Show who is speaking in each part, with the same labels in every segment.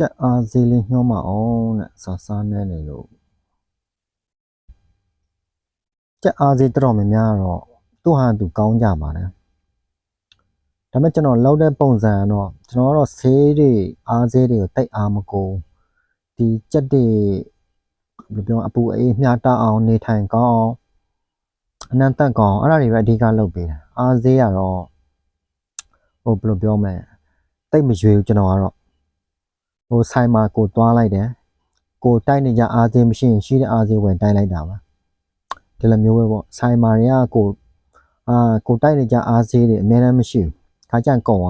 Speaker 1: ချက်အားဈေးလေးညှောမအောင်တဲ့စားနေနေလို့ချက်အားဈေးတော်များများတော့သူ့ဟာသူကောင်းကြပါတယ်ဒါပေမဲ့ကျွန်တော်လောက်တဲ့ပုံစံတော့ကျွန်တော်ကတော့ဈေးတွေအားဈေးတွေကိုတိတ်အားမကိုဒီချက်တွေဘယ်လိုပြောအပူအေးမျှတအောင်နေထိုင်ကောင်းအနံ့တက်ကောင်းအဲ့ဒါတွေပဲအဓိကလုပ်ပေးတာအားဈေးကတော့ဘယ်လိုပြောမလဲတိတ်မရွေဘူးကျွန်တော်ကတော့ဆိုင်မှာကိုသွားလိုက်တယ်ကိုတိုက်နေကြအားဈေးမရှိရင်ရှိတဲ့အားဈေးဝင်တိုက်လိုက်တာပါဒီလိုမျိုးပဲပေါ့ဆိုင်မာတွေကကိုတိုက်နေကြအားဈေးတွေအများနဲ့မရှိဘူးခါကြကုန်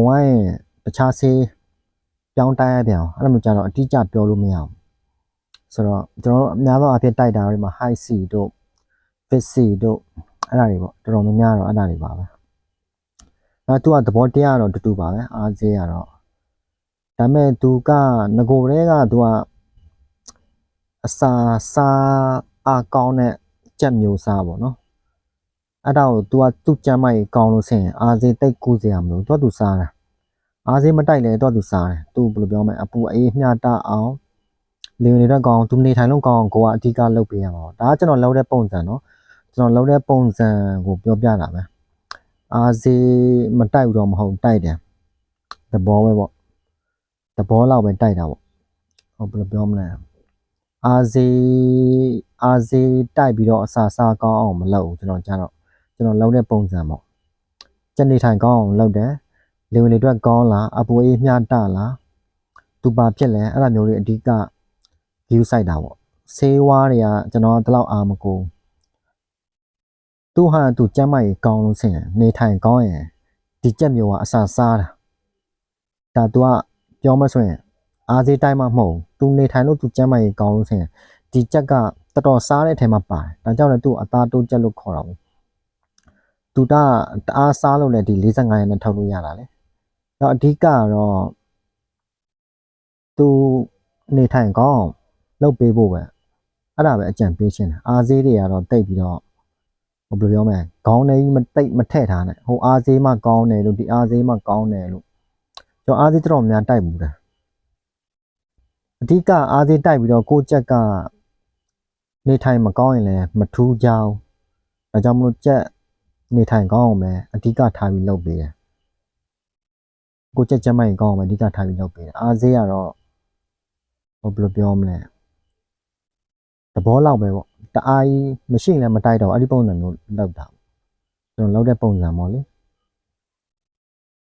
Speaker 1: ဝိုင်းတခြားဆေးပြောင်းတိုက်ရပြန်အဲ့လိုမျိုးကြတော့အတိအကျပြောလို့မရဘူးဆိုတော့ကျွန်တော်တို့အများသောအားဖြင့်တိုက်တာတွေမှာ high C တို့ fit C တို့အဲ့ဒါတွေပေါ့တော်တော်များများတော့အဲ့ဒါတွေပါပဲသူကသဘောတရားတော့တူပါပဲအားဈေးကတော့ဒါပေမဲ့သူကငကိုတဲကသူကအစာစားအားကောင်းတဲ့ကြက်မျိုးစားပေါ့နော်အဲ့ဒါကို तू ကသူ့ကျမ်းမကြီးကောင်းလို့ဆင်အားဈေးတိတ်ကူးစရာမလိုသူစားတာအားဈေးမတိုက်လဲသူစားတယ်သူဘယ်လိုပြောမလဲအပူအေးမျှတအောင်လေနေတော့ကောင်းသူနေထိုင်လို့ကောင်းကိုကအဓိကလုပ်ပေးရမှာဒါကကျွန်တော်လောက်တဲ့ပုံစံနော်ကျွန်တော်လောက်တဲ့ပုံစံကိုပြောပြတာပဲအားဈေးမတိုက်ဘူးတော့မဟုတ်တိုက်တယ်သဘောပဲပေါ့သဘောလောက်ပဲတိုက်တာပေါ့ဘယ်လိုပြောမလဲအားဈေးတိုက်ပြီးတော့အစာစားကောင်းအောင်မလုပ်ဘူးကျွန်တော်လုပ်တဲ့ပုံစံပေါ့စနေထိုင်ကောင်းအောင်လုပ်တယ်လေဝင်လေအတွက်ကောင်းလားအပူအေးမျှတလားသူပါဖြစ်လဲအဲ့ဒါမျိုးတွေအဓိက view site တာပေါ့ဆေးဝါးတွေကကျွန်တော်ဒီလောက်အားမကိုသူ့ဟာသူကျမ်းမာရေးကောင်းလို့ဆင်နေထိုင်ကောင်းရင်ဒီကြက်မျိုးကအစာစားတာဒါ तू ကပြောမဆိုရင်အားစေးတိုင်းမှမဟုတ် तू နေထိုင်လို့ तू ကျမ်းမာရေးကောင်းလို့ဆင်ဒီကြက်ကတော်တော်စားတဲ့အထဲမှာပါတယ်ဒါကြောင့်လည်း तू အသားတိုးကြက်လို့ခေါ်တာပေါ့ तू တအားစားလို့လည်းဒီ45ရက်နဲ့ထုတ်လို့ရတာလေတော့အဓိကတော့ तू နေထိုင်ကောင်းလုပ်ပေးဖို့ပဲအဲ့ဒါပဲအကြံပေးခြင်းအားစေးတွေကတော့တိတ်ပြီးတော့ဘယ်လိုပြောမလဲခေါင်းထဲကြီးမတိတ်မထည့်ထားနဲ့ဟိုအားစေးမှကောင်းတယ်လို့ဒီအားစေးမှကောင်းတယ်လို့ကျွန်တော်အားစေးတော်များတိုက်ဘူးတယ်အဓိကအားစေးတိုက်ပြီးတော့ကိုကြက်ကနေထိုင်မကောင်းရင်လည်းမထူးကြအောင်ဒါကြောင့်မလို့ကြက်နေထိုင်ကောင်းအောင်ပဲအဓိကထားပြီးလုပ်ပေးတယ်ကိုကြက်ကျမရင်ကောင်းအောင်ပဲအဓိကထားပြီးလုပ်ပေးတယ်အားစေးကတော့ဘယ်လိုပြောမလဲသဘောလောက်ပဲပေါ့တအားကြီးမရှိရင်လည်းမတိုက်တော့အဲ့ဒီပုံစံမျိုးလောက်တာကျွန်တော်လောက်တဲ့ပုံစံပေါ့လေ